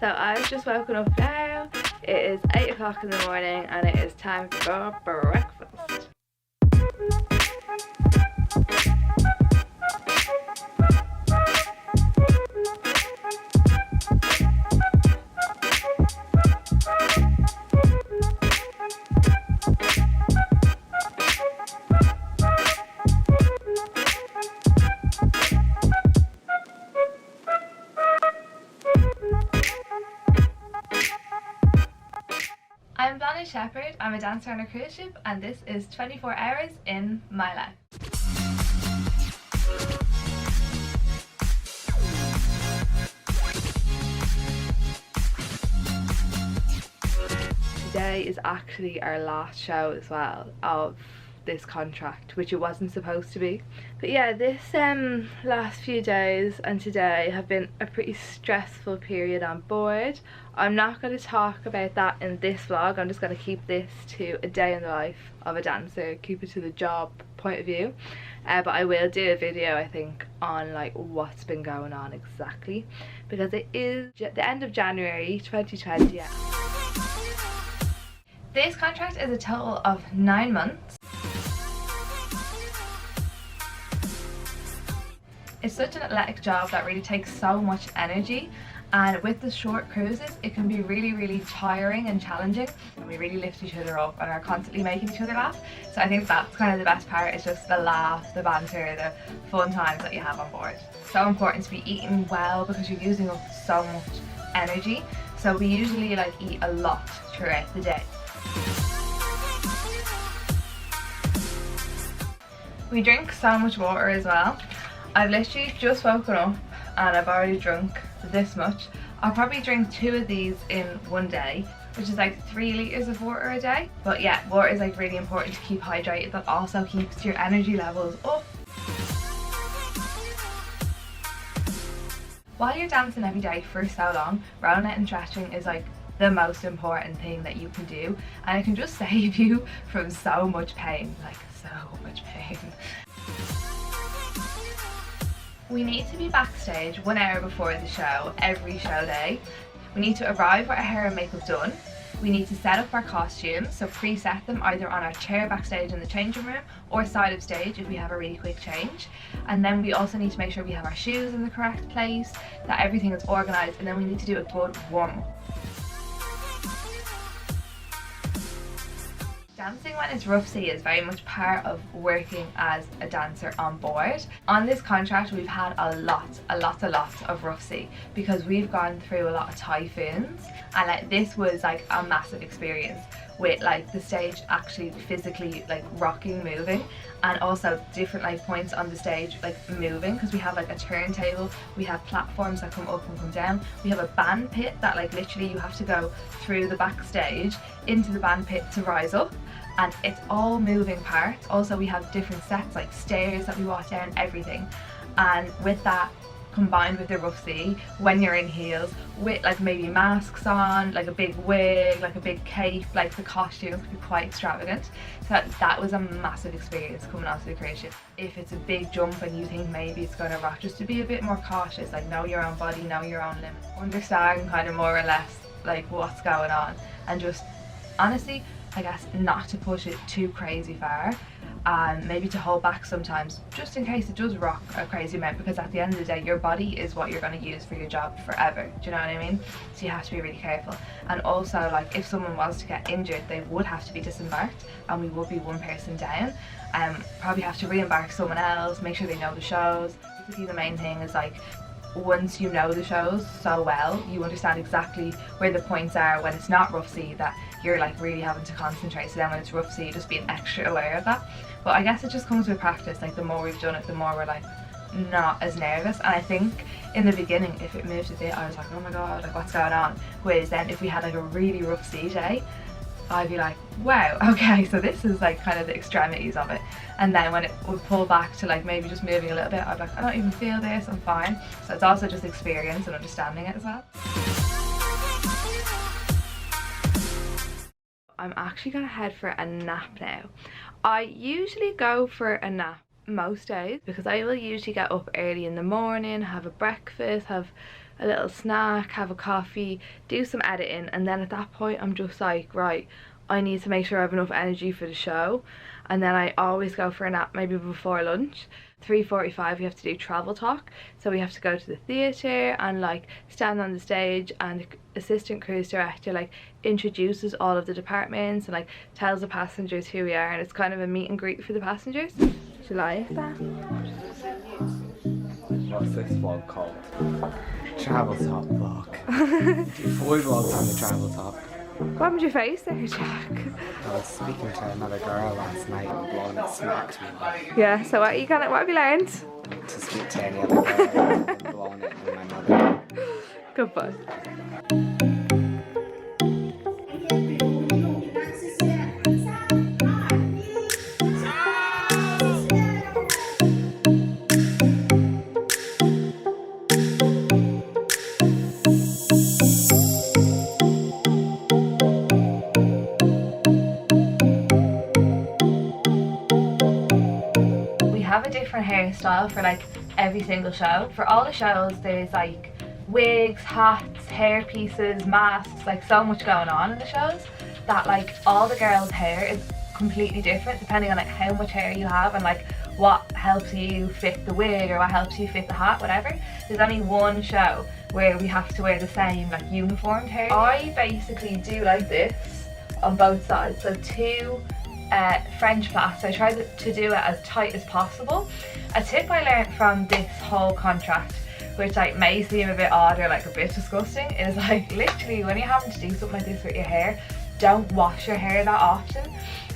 So I've just woken up now. It is 8 o'clock in the morning and it is time for breakfast. I'm Blonde Shepherd, I'm a dancer on a cruise ship and this is 24 hours in my life. Today is actually our last show as well of this contract, which it wasn't supposed to be. But yeah, this last few days and today have been a pretty stressful period on board. I'm not going to talk about that in this vlog. I'm just going to keep this to a day in the life of a dancer, keep it to the job point of view. But I will do a video, I think, on like what's been going on exactly, because it is the end of January 2020. Yeah. This contract is a total of 9 months. It's such an athletic job that really takes so much energy, and with the short cruises it can be really tiring and challenging, and we really lift each other up and are constantly making each other laugh. So I think that's kind of the best part, is just the laugh, the banter, the fun times that you have on board. So important to be eating well because you're using up so much energy, so we usually like eat a lot throughout the day. We drink so much water as well. I've literally just woken up and I've already drunk this much. I'll probably drink 2 of these in one day, which is like 3 litres of water a day. But yeah, water is like really important to keep hydrated. That also keeps your energy levels up. While you're dancing every day for so long, rolling out and stretching is like the most important thing that you can do, and it can just save you from so much pain, like so much pain. We need to be backstage 1 hour before the show, every show day. We need to arrive with our hair and makeup done. We need to set up our costumes, so preset them either on our chair backstage in the changing room or side of stage if we have a really quick change. And then we also need to make sure we have our shoes in the correct place, that everything is organised, and then we need to do a good warm-up. Dancing when it's rough sea is very much part of working as a dancer on board. On this contract we've had a lot of rough sea because we've gone through a lot of typhoons, and like this was like a massive experience with like the stage actually physically like rocking, moving, and also different like points on the stage like moving, because we have like a turntable, we have platforms that come up and come down, we have a band pit that like literally you have to go through the backstage into the band pit to rise up, and it's all moving parts. Also we have different sets like stairs that we walk down, everything. And with that combined with the rough sea, when you're in heels with like maybe masks on, like a big wig, like a big cape, like the costumes could be quite extravagant. So that was a massive experience coming onto the cruise ship. If it's a big jump and you think maybe it's going to rock, just to be a bit more cautious, like know your own body, know your own limits, understand kind of more or less like what's going on, and just honestly I guess not to push it too crazy far, and maybe to hold back sometimes just in case it does rock a crazy amount, because at the end of the day your body is what you're going to use for your job forever, do you know what I mean? So you have to be really careful. And also like if someone was to get injured they would have to be disembarked and we would be 1 person down, probably have to re-embark someone else, make sure they know the shows. Basically the main thing is like once you know the shows so well, you understand exactly where the points are when it's not rough sea, that you're like really having to concentrate, so then when it's rough sea just being extra aware of that. But I guess it just comes with practice, like the more we've done it the more we're like not as nervous. And I think in the beginning if it moved a bit I was like, oh my god, like what's going on, whereas then if we had like a really rough sea day I'd be like, wow, okay, so this is like kind of the extremities of it. And then when it would pull back to like maybe just moving a little bit I'd be like, I don't even feel this, I'm fine. So it's also just experience and understanding it as well. I'm actually gonna head for a nap now. I usually go for a nap most days because I will usually get up early in the morning, have a breakfast, have a little snack, have a coffee, do some editing, and then at that point I'm just like, right, I need to make sure I have enough energy for the show. And then I always go for a nap maybe before lunch. 3:45 we have to do travel talk, so we have to go to the theatre and like stand on the stage, and the assistant cruise director like introduces all of the departments and like tells the passengers who we are, and it's kind of a meet and greet for the passengers. Do you like that? What's this one called? Travel Talk vlog. 4 vlogs on the Travel Talk. What happened to your face there, Jack? I was speaking to another girl last night and blowing it smacked me. Yeah, so what have you learned? To speak to any other girl and blowing it in my mother. Goodbye. Have a different hairstyle for like every single show. For all the shows there's like wigs, hats, hair pieces, masks, like so much going on in the shows that like all the girls' hair is completely different depending on like how much hair you have and like what helps you fit the wig or what helps you fit the hat, whatever. There's only one show where we have to wear the same like uniformed hair. I basically do like this on both sides, so two French plaits. I try to do it as tight as possible. A tip I learned from this whole contract, which like may seem a bit odd or like a bit disgusting, is like literally when you're having to do something like this with your hair, don't wash your hair that often.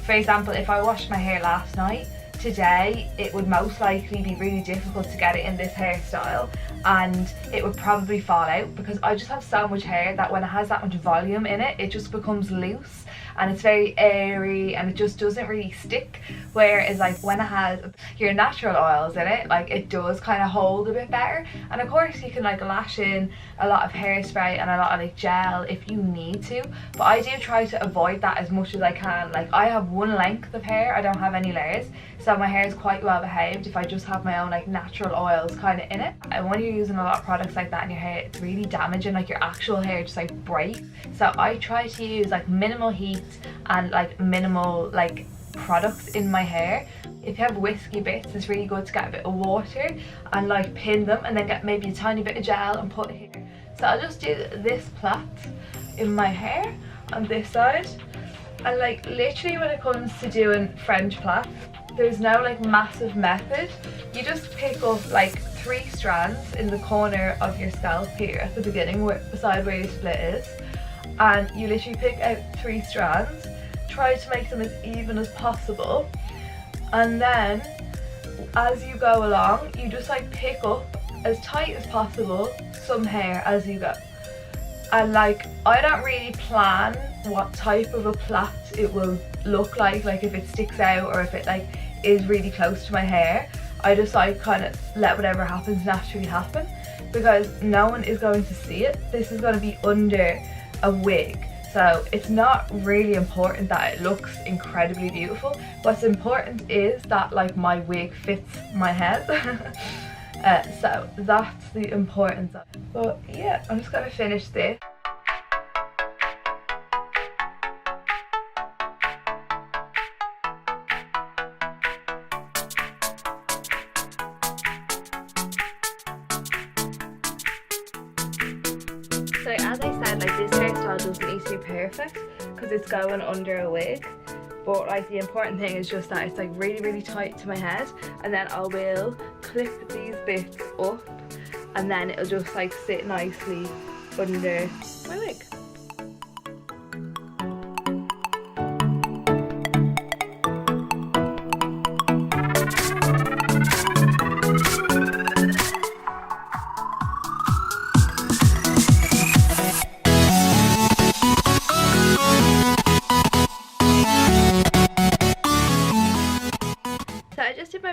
For example, if I washed my hair last night, today it would most likely be really difficult to get it in this hairstyle and it would probably fall out because I just have so much hair that when it has that much volume in it, it just becomes loose and it's very airy and it just doesn't really stick. Whereas like when it has your natural oils in it, like it does kind of hold a bit better. And of course you can like lash in a lot of hairspray and a lot of like gel if you need to, but I do try to avoid that as much as I can. Like I have one length of hair, I don't have any layers, so my hair is quite well behaved if I just have my own like natural oils kind of in it. And when you're using a lot of products like that in your hair, it's really damaging like your actual hair just like breaks. So I try to use like minimal heat and like minimal like products in my hair. If you have whiskey bits, it's really good to get a bit of water and like pin them and then get maybe a tiny bit of gel and put it here. So I'll just do this plait in my hair on this side, and like literally when it comes to doing French plait, there's no like massive method. You just pick up like 3 strands in the corner of your scalp here at the beginning, beside where your split is, and you literally pick out 3 strands, try to make them as even as possible, and then as you go along you just like pick up as tight as possible some hair as you go. And like I don't really plan what type of a plait it will look like if it sticks out or if it like is really close to my hair. I just like kind of let whatever happens naturally happen, because no one is going to see it. This is going to be under a wig, so it's not really important that it looks incredibly beautiful. What's important is that like my wig fits my head. So that's the importance of it. But yeah, I'm just gonna finish this. So as I said, like this hairstyle doesn't need to be perfect because it's going under a wig, but like the important thing is just that it's like really tight to my head, and then I will clip these bits up and then it'll just like sit nicely under my wig.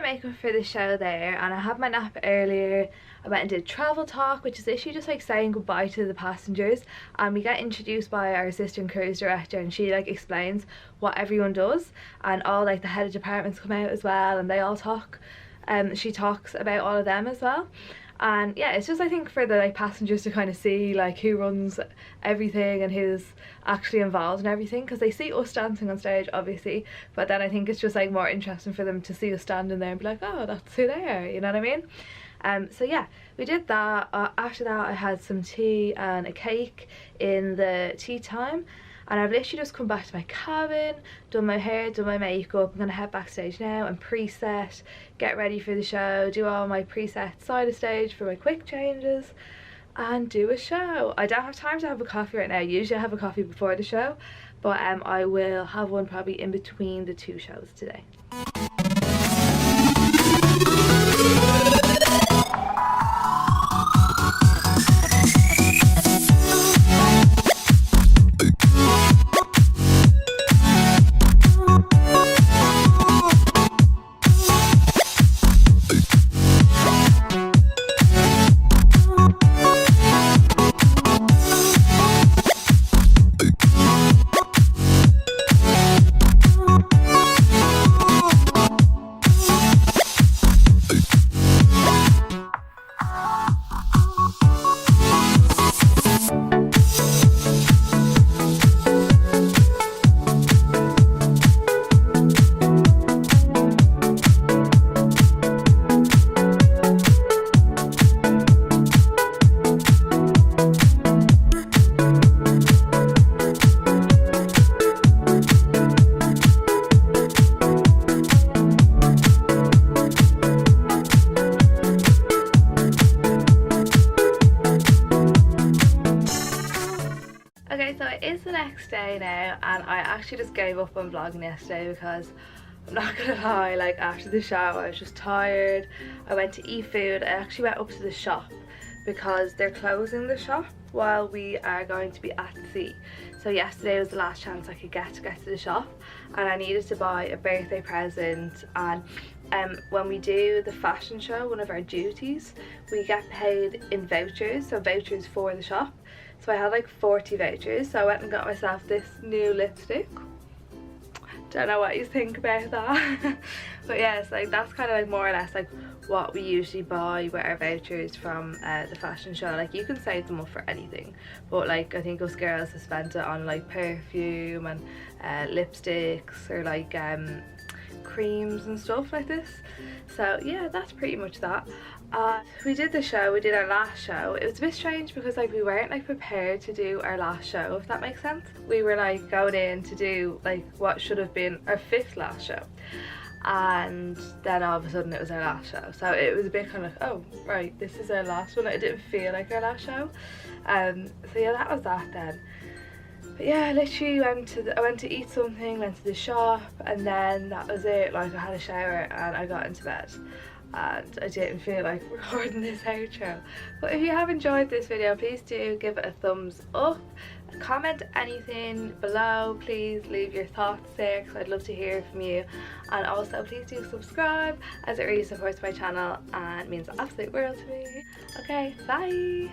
Makeup for the show there, and I had my nap earlier. I went and did travel talk, which is literally just like saying goodbye to the passengers, and we get introduced by our assistant cruise director, and she like explains what everyone does, and all like the head of departments come out as well and they all talk. She talks about all of them as well, And yeah, it's just I think for the like passengers to kind of see like who runs everything and who's actually involved in everything, because they see us dancing on stage obviously, but then I think it's just like more interesting for them to see us standing there and be like, oh, that's who they are, you know what I mean? So yeah, we did that. After that I had some tea and a cake in the tea time, and I've literally just come back to my cabin, done my hair, done my makeup. I'm gonna head backstage now and preset, get ready for the show, do all my preset side of stage for my quick changes and do a show. I don't have time to have a coffee right now. Usually I have a coffee before the show, but I will have one probably in between the two shows today. Okay, so it is the next day now, and I actually just gave up on vlogging yesterday because I'm not gonna lie, like after the show I was just tired. I went to eat food. I actually went up to the shop because they're closing the shop while we are going to be at sea. So yesterday was the last chance I could get to the shop, and I needed to buy a birthday present. And when we do the fashion show, one of our duties, we get paid in vouchers, so vouchers for the shop. So I had like 40 vouchers, so I went and got myself this new lipstick. Don't know what you think about that. But yeah, it's like that's kind of like more or less like what we usually buy with our vouchers from the fashion show. Like you can save them up for anything, but like I think us girls have spent it on like perfume and lipsticks or like creams and stuff like this. So yeah, that's pretty much that. We did the show, we did our last show. It was a bit strange because like we weren't like prepared to do our last show, if that makes sense. We were like going in to do like what should have been our 5th last show, and then all of a sudden it was our last show. So it was a bit kind of like, oh right, this is our last one. It didn't feel like our last show. So yeah, that was that then. But yeah, I literally I went to eat something, went to the shop, and then that was it. Like I had a shower and I got into bed, and I didn't feel like recording this outro. But if you have enjoyed this video, please do give it a thumbs up, comment anything below, please leave your thoughts there because I'd love to hear from you, and also please do subscribe as it really supports my channel and means the absolute world to me. Okay, bye.